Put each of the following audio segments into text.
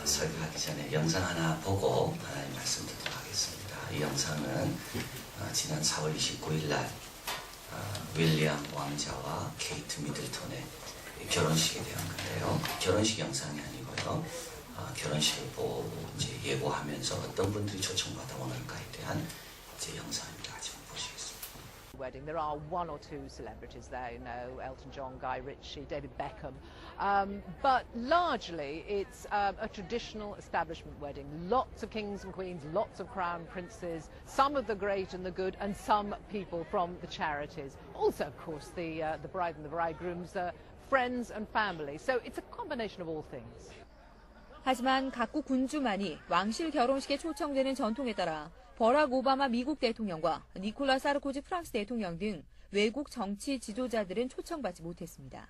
설교하기 전에 영상 하나 보고 하나님 말씀 듣도록 하겠습니다. 이 영상은 지난 4월 29일 날 윌리엄 왕자와 케이트 미들턴의 결혼식에 대한 건데요. 결혼식 영상이 아니고요. 결혼식을 보고 이제 예고하면서 어떤 분들이 초청받아 오는가에 대한 이제 영상입니다. 같이 한번 보시겠습니다. Wedding. There are one or two celebrities there, you know, Elton John, Guy Ritchie, David Beckham, but largely it's a traditional establishment wedding. Lots of kings and queens, lots of crown princes, some of the great and the good, and some people from the charities. Also, of course, the bride and the bridegroom's friends and family. So it's a combination of all things. 하지만 각국 군주만이 왕실 결혼식에 초청되는 전통에 따라 버락 오바마 미국 대통령과 니콜라 사르코지 프랑스 대통령 등 외국 정치 지도자들은 초청받지 못했습니다.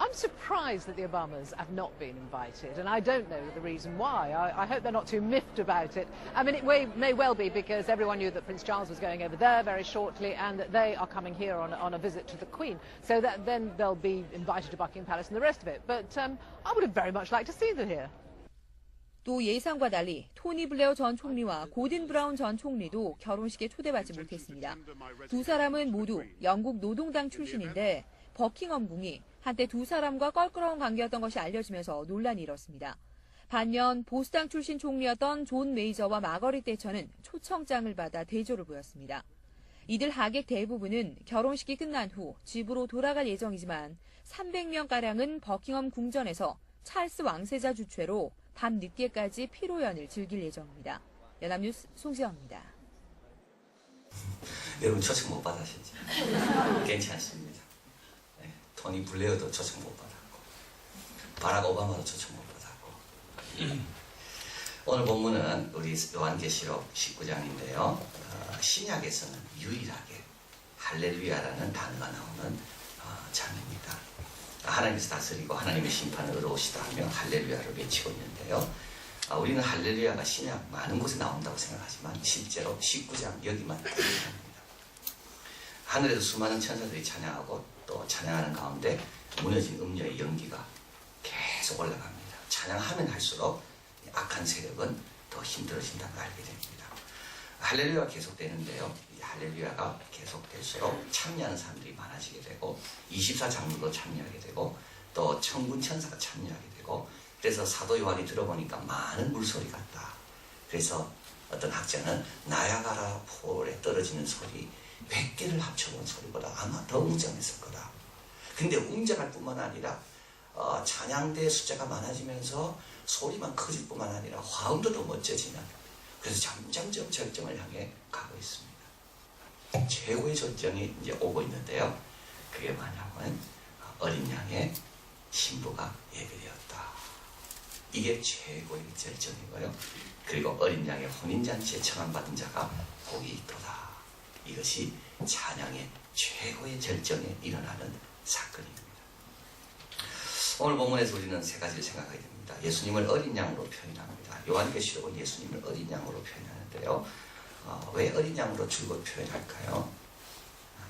I'm surprised that the Obamas have not been invited, and I don't know the reason why. I hope they're not too miffed about it. I mean, it may well be because everyone knew that Prince Charles was going over there very shortly and that they are coming here on a visit to the Queen, so that then they'll be invited to Buckingham Palace and the rest of it. But I would have very much liked to see them here. 또 예상과 달리 토니 블레어 전 총리와 고든 브라운 전 총리도 결혼식에 초대받지 못했습니다. 두 사람은 모두 영국 노동당 출신인데 버킹엄궁이 한때 두 사람과 껄끄러운 관계였던 것이 알려지면서 논란이 일었습니다. 반면 보수당 출신 총리였던 존 메이저와 마거릿 대처는 초청장을 받아 대조를 보였습니다. 이들 하객 대부분은 결혼식이 끝난 후 집으로 돌아갈 예정이지만 300명가량은 버킹엄 궁전에서 찰스 왕세자 주최로 밤 늦게까지 피로연을 즐길 예정입니다. 연합뉴스 송지영입니다. 여러분 초청 못 받으시죠? 괜찮습니다. 네, 토니 블레어도 초청 못 받았고 바락 오바마도 초청 못 받았고 오늘 본문은 우리 요한계시록 19장인데요. 신약에서는 유일하게 할렐루야라는 단어가 나오는 장입니다. 하나님께서 다스리고 하나님의 심판을 의로우시다 하며 할렐루야를 외치고 있는데요. 우리는 할렐루야가 신약 많은 곳에 나온다고 생각하지만 실제로 19장 여기만 등장합니다. 하늘에서 수많은 천사들이 찬양하고 또 찬양하는 가운데 무너진 음녀의 연기가 계속 올라갑니다. 찬양하면 할수록 악한 세력은 더 힘들어진다는 걸 알게 됩니다. 할렐루야가 계속되는데요. 이 할렐루야가 계속될수록 참여하는 사람들이 많아지게 되고 24장로도 참여하게 되고 또 천군 천사가 참여하게 되고 그래서 사도 요한이 들어보니까 많은 물소리 같다. 그래서 어떤 학자는 나야가라 폴에 떨어지는 소리 100개를 합쳐본 소리보다 아마 더 웅장했을 거다. 근데 웅장할 뿐만 아니라 찬양대 숫자가 많아지면서 소리만 커질 뿐만 아니라 화음도 더 멋져지는 그래서 점점점 절정을 향해 가고 있습니다. 최고의 절정이 이제 오고 있는데요. 그게 뭐냐면 어린 양의 신부가 예배되었다. 이게 최고의 절정이고요. 그리고 어린 양의 혼인잔치에 청함받은 자가 복이 있도다. 이것이 찬양의 최고의 절정에 일어나는 사건입니다. 오늘 본문에서 우리는 세 가지를 생각하게 됩니다. 예수님을 어린 양으로 표현합니다. 요한계시록은 예수님을 어린 양으로 표현하는데요. 왜 어린 양으로 줄곧 표현할까요?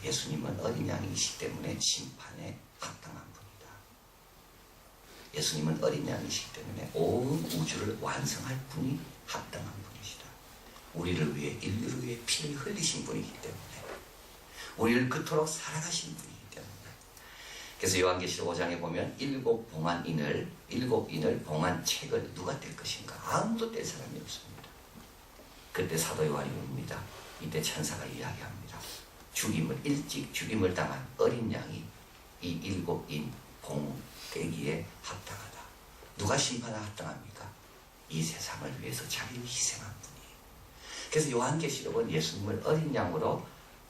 예수님은 어린 양이시기 때문에 심판에 합당한 분이다. 예수님은 어린 양이시기 때문에 온 우주를 완성할 분이 합당한 분이시다. 우리를 위해 인류를 위해 피를 흘리신 분이기 때문에 우리를 그토록 살아가신 분이기 때문에 그래서 요한계시록 5장에 보면 일곱 인을 봉한 책을 누가 뗄 것인가? 아무도 뗄 사람이 없습니다. 그때 사도 요한이 옵니다. 이때 천사가 이야기합니다. 일찍 죽임을 당한 어린 양이 이 일곱 인 봉 떼기에 합당하다. 누가 심판에 합당합니까? 이 세상을 위해서 자기를 희생한 분이. 그래서 요한계시록은 예수님을 어린 양으로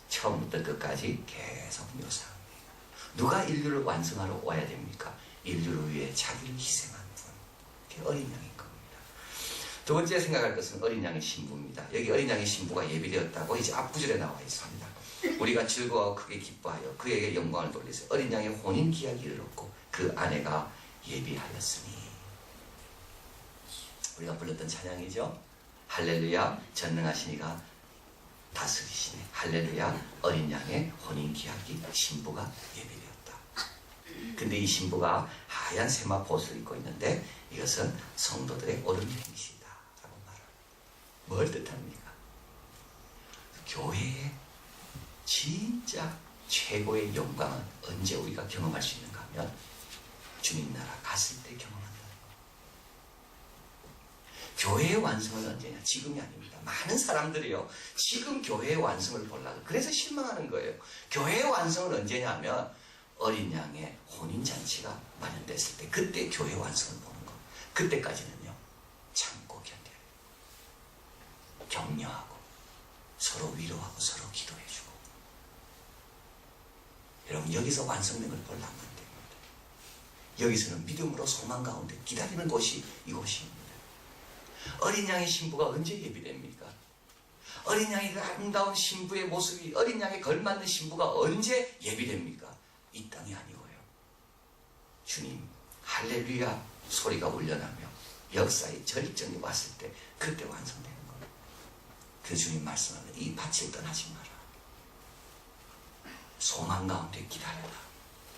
처음부터 끝까지 계속 묘사합니다. 누가 인류를 완성하러 와야 됩니까? 인류를 위해 자기를 희생한 분. 그게 어린 양인 겁니다. 두 번째 생각할 것은 어린 양의 신부입니다. 여기 어린 양의 신부가 예비되었다고 이제 앞구절에 나와 있습니다. 우리가 즐거워 크게 기뻐하여 그에게 영광을 돌리세요. 어린 양의 혼인 기약을 얻고 그 아내가 예비하였으니. 우리가 불렀던 찬양이죠. 할렐루야 전능하신 이가 다스리시네. 할렐루야 어린 양의 혼인 기약이 신부가 예비되었다. 근데 이 신부가 하얀 세마포 옷을 입고 있는데 이것은 성도들의 옳은 행실이다 라고 말합니다. 뭘 뜻합니까? 교회의 진짜 최고의 영광은 언제 우리가 경험할 수 있는가 하면 주님 나라 갔을 때 경험한다는 거. 교회의 완성은 언제냐? 지금이 아닙니다. 많은 사람들이요, 지금 교회의 완성을 보려고 그래서 실망하는 거예요. 교회의 완성은 언제냐 하면 어린 양의 혼인잔치가 마련됐을 때, 그때 교회 완성을 보는 거. 그때까지는요, 참고 견뎌요. 격려하고 서로 위로하고 서로 기도해주고. 여러분, 여기서 완성된 걸 보려면 안 됩니다. 여기서는 믿음으로 소망 가운데 기다리는 곳이 이곳입니다. 어린 양의 신부가 언제 예비됩니까? 어린 양의 그 아름다운 신부의 모습이, 어린 양에 걸맞는 신부가 언제 예비됩니까? 이 땅이 아니고요. 주님 할렐루야 소리가 울려나며 역사의 절정이 왔을 때 그때 완성되는 거예요. 그 주님 말씀하는 이 밭을 떠나지 마라. 소망 가운데 기다려라.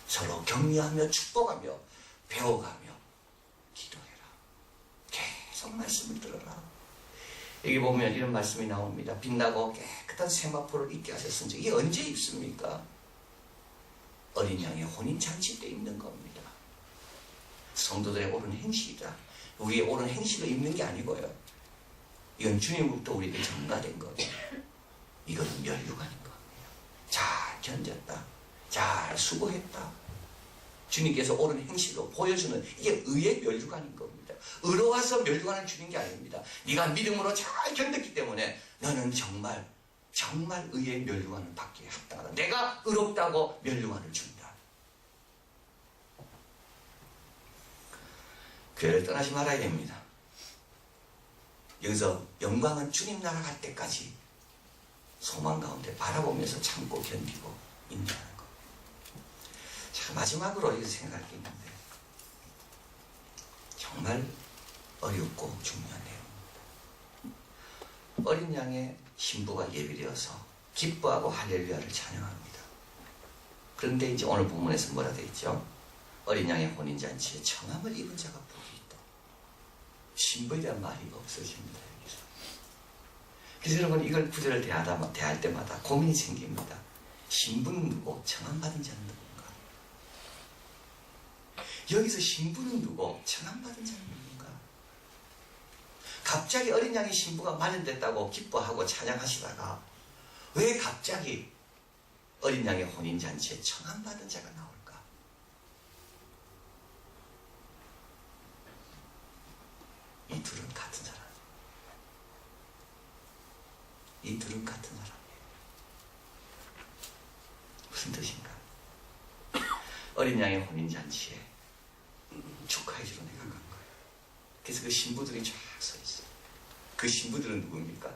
서로 격려하며 축복하며 배워가며 기도해라. 계속 말씀을 들어라. 여기 보면 이런 말씀이 나옵니다. 빛나고 깨끗한 세마포를 입게 하셨은지. 이게 언제 입습니까? 어린 양의 혼인잔치 때 입는 겁니다. 성도들의 옳은 행실이다. 우리의 옳은 행실을 입는 게 아니고요. 이건 주님으로부터 우리에게 전가된 거예요. 이거는 면류관인 겁니다. 잘 견뎠다. 잘 수고했다. 주님께서 옳은 행실로 보여주는, 이게 의의 면류관인 겁니다. 의로워서 면류관을 주는 게 아닙니다. 네가 믿음으로 잘 견뎠기 때문에 너는 정말 의의 면류관을 받기에 합당하다. 내가 의롭다고 면류관을 준다. 교회를 떠나지 말아야 됩니다. 여기서 영광은 주님 나라 갈 때까지 소망 가운데 바라보면서 참고 견디고 인내하는 것. 자, 마지막으로 이렇게 생각할 게 있는데, 정말 어렵고 중요한 내용입니다. 어린 양의 신부가 예비되어서 기뻐하고 할렐루야를 찬양합니다. 그런데 이제 오늘 본문에서 뭐라 되어 있죠? 어린 양의 혼인잔치에 청함을 입은 자가 복이 있다. 신부에 대한 말이 없어집니다. 여기서. 그래서 여러분, 이걸 구절을 대할 때마다 고민이 생깁니다. 신부는 누구? 청함받은 자는 누군가? 여기서 신부는 누구? 청함받은 자는 누군가? 갑자기 어린 양의 신부가 마련됐다고 기뻐하고 찬양하시다가 왜 갑자기 어린 양의 혼인잔치에 청함받은 자가 나올까? 이 둘은 같은 사람. 이 둘은 같은 사람이에요. 무슨 뜻인가? 어린 양의 혼인잔치에 축하해주러 내가 간 거예요. 그래서 그 신부들이 쫙 서 있어요. 그 신부들은 누굽니까?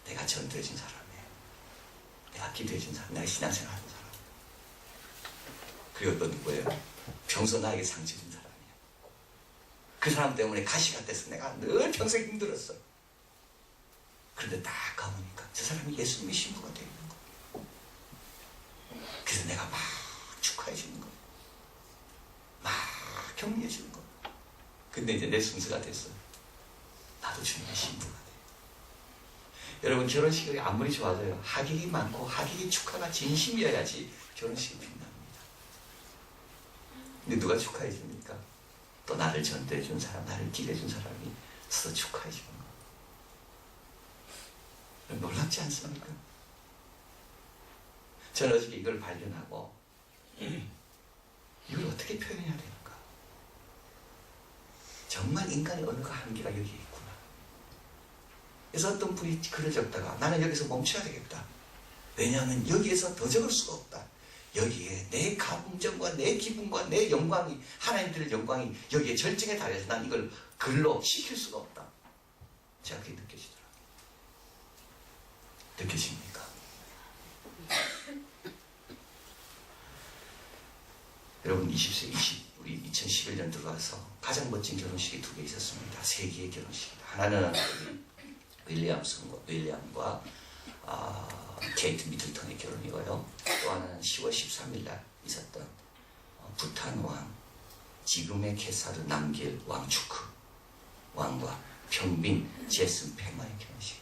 내가 전도해준 사람이에요. 내가 기도해준 사람, 내가 신앙생활 하는 사람. 그리고 또 누구예요? 평소 나에게 상처준 사람이에요. 그 사람 때문에 가시가 돼서 내가 늘 평생 힘들었어. 그런데 딱 가보니까 저 사람이 예수님의 신부가 되어 있는 거예요. 그래서 내가 막 축하해주는 거예요. 막 격려해주는 거예요. 근데 이제 내 순서가 됐어. 나도 주님의 신부가 돼. 여러분, 결혼식이 아무리 좋아져요. 하객이 많고 하객의 축하가 진심이어야지 결혼식이 빛납니다. 근데 누가 축하해 줍니까? 또 나를 전도해 준 사람, 나를 기대해 준 사람이 서로 축하해 주는 거. 놀랍지 않습니까? 저는 어저께 이걸 발견하고 이걸 어떻게 표현해야 되는가? 정말 인간의 언어가 한계가 여기에 있구나. 그래서 어떤 분이 글을 적다가 나는 여기서 멈춰야 되겠다. 왜냐하면 여기에서 더 적을 수가 없다. 여기에 내 감정과 내 기분과 내 영광이, 하나님 드릴 영광이 여기에 절정에 달해서 난 이걸 글로 시킬 수가 없다. 제가 그게 느껴지더라고요. 느껴집니까? 여러분, 20세, 우리 2011년 들어가서 가장 멋진 결혼식이 2개 있었습니다. 3개의 결혼식이다. 하나는 윌리엄과 케이트 미들턴의 결혼이고요. 또 하나는 10월 13일 날 있었던 부탄 왕, 지금의 케사르 남길 왕추크 왕과 평민 제슨 페마의 결혼식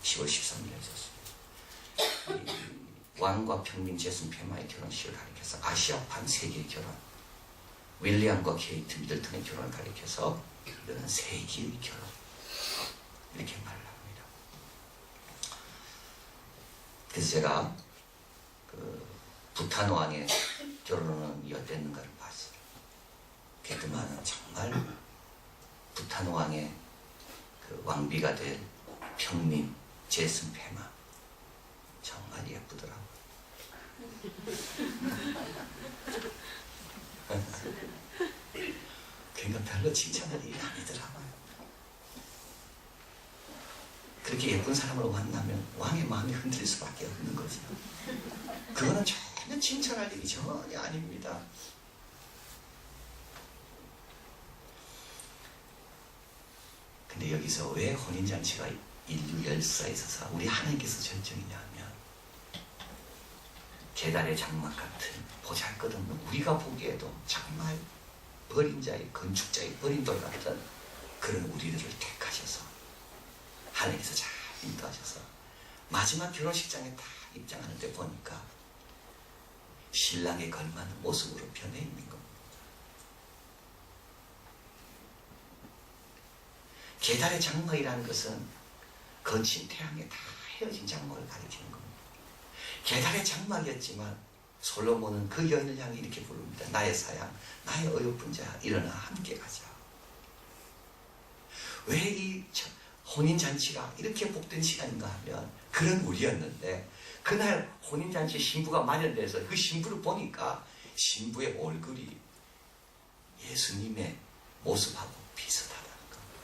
10월 13일에 있었습니다. 왕과 평민 제슨 페마의 결혼식을 가리켜서 아시아판 세계의 결혼, 윌리엄과 케이트 미들턴의 결혼을 가리켜서 이거는 세계의 결혼 이렇게 말을 합니다. 그래서 제가 그 부탄 왕의 결혼은 어땠는가를 봤어요. 그동안은 정말 부탄 왕의 그 왕비가 될 평민 제슨 페마 정말 예쁘더라고요. 그러니까 별로 칭찬할 일이 아니더라고요. 그렇게 예쁜 사람으로 만나면 왕의 마음이 흔들릴 수밖에 없는 거죠. 그거는 전혀 칭찬할 일이 전혀 아닙니다. 근데 여기서 왜 혼인잔치가 인류 열사에 있어서 우리 하나님께서 결정이냐면 계달의 장막 같은 보잘것없는 우리가 보기에도 정말 버린 자의 건축자의 버린 돌 같은 그런 우리들을 택하셔서 하나님께서 잘 인도하셔서 마지막 결혼식장에 다 입장하는데 보니까 신랑에 걸맞는 모습으로 변해 있는 겁니다. 계달의 장막이라는 것은 거친 태양에 다 헤어진 장막을 가리키는 겁니다. 계달의 장막이었지만 솔로몬은 그 여인을 향해 이렇게 부릅니다. 나의 사양, 나의 어여쁜 자, 일어나 함께 가자. 왜 이 혼인잔치가 이렇게 복된 시간인가 하면 그런 우리였는데 그날 혼인잔치 신부가 마련돼서 그 신부를 보니까 신부의 얼굴이 예수님의 모습하고 비슷하다는 겁니다.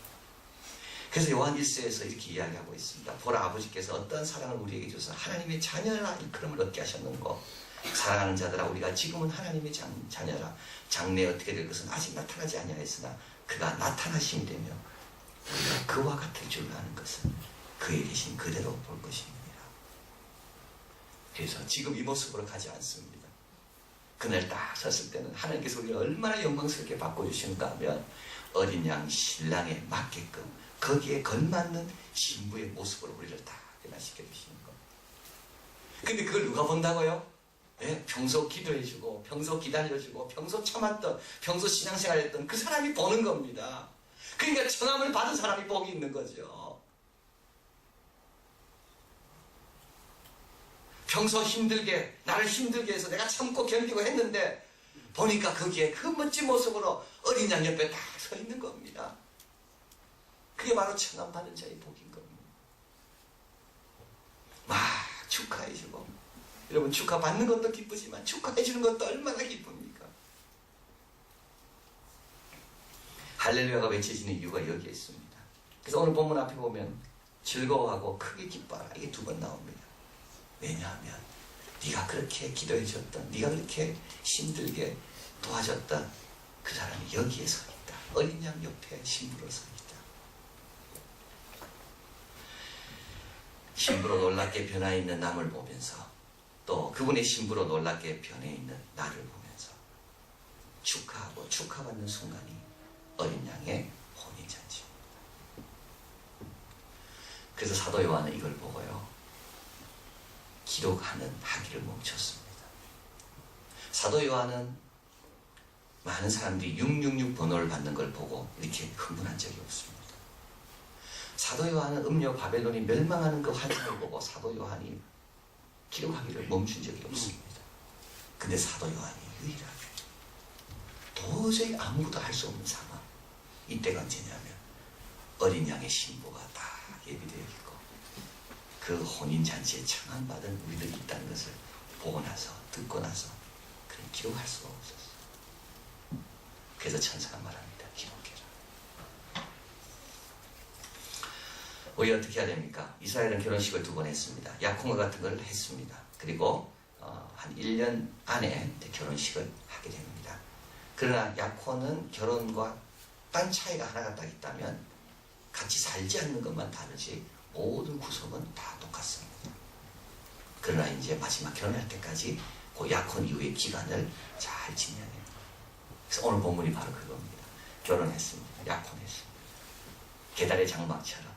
그래서 요한 1서에서 이렇게 이야기하고 있습니다. 보라, 아버지께서 어떤 사랑을 우리에게 주셔서 하나님의 자녀라 일컬음을 얻게 하셨는고, 사랑하는 자들아, 우리가 지금은 하나님의 자녀라. 장래에 어떻게 될 것은 아직 나타나지 아니하였으나 그가 나타나심이 되며 우리가 그와 같을 줄 아는 것은 그의 계신 그대로 볼 것입니다. 그래서 지금 이 모습으로 가지 않습니다. 그날 딱 섰을 때는 하나님께서 우리를 얼마나 영광스럽게 바꿔주시는가 하면 어린 양 신랑에 맞게끔 거기에 걸맞는 신부의 모습으로 우리를 다 변화시켜 주시는 겁니다. 근데 그걸 누가 본다고요? 네, 평소 기도해주고 평소 기다려주고 평소 참았던 평소 신앙생활했던 그 사람이 보는 겁니다. 그러니까 청함을 받은 사람이 복이 있는 거죠. 평소 힘들게 나를 힘들게 해서 내가 참고 견디고 했는데 보니까 거기에 그 멋진 모습으로 어린 양 옆에 딱 서 있는 겁니다. 그게 바로 청함 받은 자의 복인 겁니다. 막 축하해주고, 여러분 축하 받는 것도 기쁘지만 축하해주는 것도 얼마나 기쁩니까? 할렐루야가 외쳐지는 이유가 여기에 있습니다. 그래서 오늘 본문 앞에 보면 즐거워하고 크게 기뻐하라 이게 2번 나옵니다. 왜냐하면 네가 그렇게 기도해줬던, 네가 그렇게 힘들게 도와줬던 그 사람이 여기에 서 있다. 어린 양 옆에 신부로 서 있다. 신부로 놀랍게 변해 있는 남을 보면서 또 그분의 신부로 놀랍게 변해 있는 나를 보면서 축하하고 축하받는 순간이 어린 양의 혼인잔치입니다. 그래서 사도 요한은 이걸 보고요, 기록하는 하기를 멈췄습니다. 사도 요한은 많은 사람들이 666 번호를 받는 걸 보고 이렇게 흥분한 적이 없습니다. 사도 요한은 음녀 바벨론이 멸망하는 그 환상을 보고 사도 요한이 기록하기를 멈춘 적이 없습니다. 근데 사도 요한이 유일하게 도저히 아무것도 할 수 없는 상황, 이때가 언제냐면 어린 양의 신부가 다 예비되어 있고 그 혼인잔치에 청함받은 우리들이 있다는 것을 보고 나서, 듣고 나서 그런 기록할 수가 없었어요. 그래서 천사가 말합니다. 기록해라. 우리 어떻게 해야 됩니까? 이스라엘은 결혼식을 2번 했습니다. 약혼과 같은 걸 했습니다. 그리고 한 1년 안에 결혼식을 하게 됩니다. 그러나 약혼은 결혼과 딴 차이가 하나가 딱 있다면 같이 살지 않는 것만 다르지 모든 구성은 다 똑같습니다. 그러나 이제 마지막 결혼할 때까지 그 약혼 이후의 기간을 잘 지내야 돼요. 그래서 오늘 본문이 바로 그겁니다. 결혼했습니다. 약혼했습니다. 계달의 장막처럼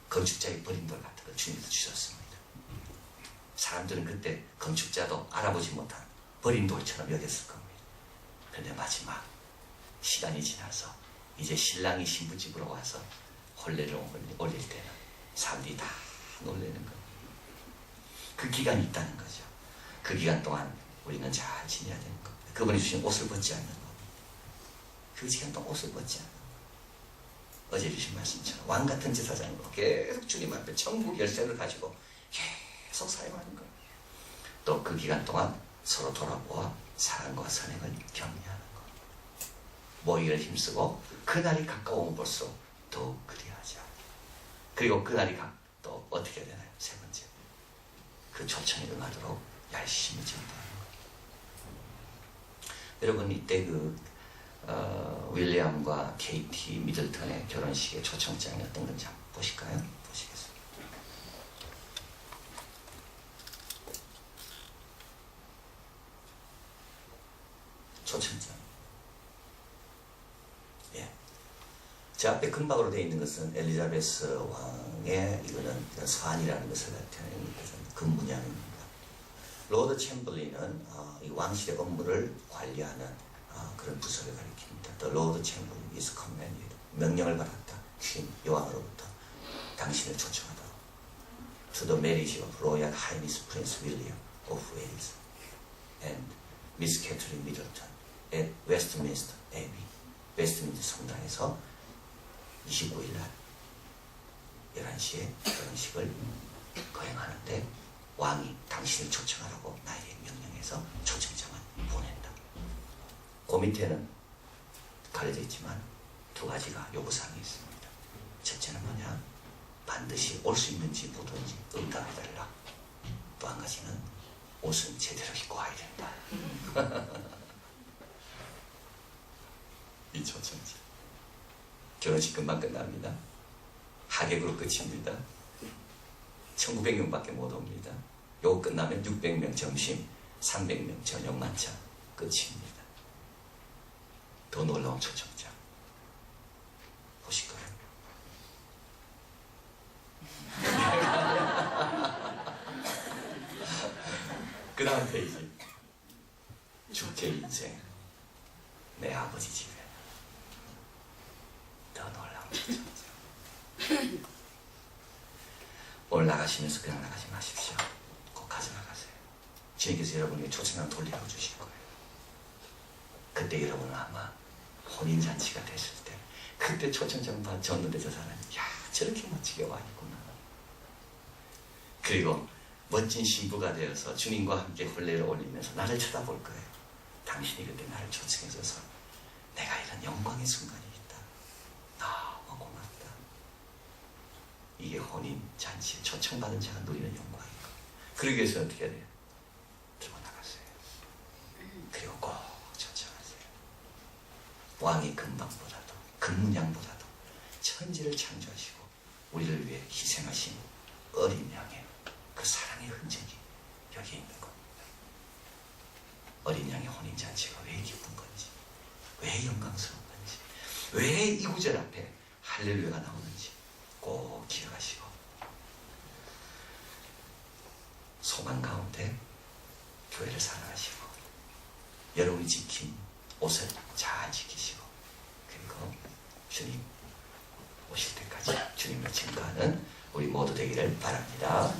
건축자의 버린 돌 같은 걸 주님께서 주셨습니다. 사람들은 그때 건축자도 알아보지 못한 버린 돌처럼 여겼을 겁니다. 그런데 마지막 시간이 지나서 이제 신랑이 신부집으로 와서 혼례를 올릴 때는 사람들이 다 놀라는 겁니다. 그 기간이 있다는 거죠. 그 기간 동안 우리는 잘 지내야 되는 겁니다. 그분이 주신 옷을 벗지 않는 겁니다. 그 시간 동안 옷을 벗지 않는 겁니다. 어제 주신 말씀처럼 왕 같은 제사장으로 계속 주님 앞에 천국 열쇠를 가지고 계속 사용하는 거예요. 또 그 기간 동안 서로 돌아보아 사랑과 선행을 격려하는 것. 모이를 힘쓰고 그날이 가까우면 볼수록 더욱 그리하자. 그리고 그날이 또 어떻게 되나요? 세 번째, 그 초청에 응하도록 열심히 전도하는 것. 여러분 이때 윌리엄과 케이티 미들턴의 결혼식의 초청장이 어떤 건지 한번 보실까요? 보시겠습니다. 초청장. 예. 제 앞에 금박으로 되어 있는 것은 엘리자베스 왕의 이거는 서한이라는 것을 나타내는 것은 금문양입니다. 로드 챔벌린은 이 왕실의 업무를 관리하는 그런 부서를 가리킵니다. The Lord Chamberlain is commanded. 명령을 받았다. 퀸 여왕으로부터 당신을 초청하도록. To the marriage of Royal Highness Prince William of Wales and Miss Catherine Middleton at Westminster Abbey. 웨스트민스터 성당에서 29일 날 11시에 결혼식을 거행하는데 왕이 당신을 초청하라고 나에게 명령해서 초청장을 보낸다. 그 밑에는 가려져 있지만 두 가지가 요구사항이 있습니다. 첫째는 뭐냐? 반드시 올 수 있는지 못 오는지 응답해달라. 또 한 가지는 옷은 제대로 입고 와야 된다. 이 초청장. 결혼식 금방 끝납니다. 하객으로 끝입니다. 1900명밖에 못 옵니다. 요거 끝나면 600명 점심, 300명 저녁 만찬 끝입니다. 더 놀라운 초청장 보실 거예요. 그 다음 페이지. 주제 인생 내 아버지 집에. 더 놀라운 초청장. 오늘 나가시면서 그냥 나가지 마십시오. 꼭 가져나가세요. 주님께서 여러분에게 초청장 돌리고 주실 거예요. 그때 여러분은 아마 혼인잔치가 됐을 때 그때 초청장 줬는데 저 사람이 야 저렇게 멋지게 와 있구나. 그리고 멋진 신부가 되어서 주님과 함께 혼례를 올리면서 나를 쳐다볼 거예요. 당신이 그때 나를 초청해줘서 내가 이런 영광의 순간이 있다. 너무 고맙다. 이게 혼인잔치 초청받은 자가 누리는 영광이고. 그러기 위해서 어떻게 해야 돼요? 들고 나가세요. 그리고 꼭 초청하세요. 왕의 금방보다도 금문양보다도 천지를 창조하시고 우리를 위해 희생하신 어린 양의 그 사랑의 흔적이 여기 있는 겁니다. 어린 양의 혼인잔치가 왜 기쁜 건지, 왜 영광스러운 건지, 왜 이 구절 앞에 할렐루야가 나오는지 꼭 기억하시고 소망 가운데 교회를 사랑하시고 여러분이 지킨 옷을 잘 지키시고 그리고 주님 오실 때까지 주님을 증거하는 우리 모두 되기를 바랍니다.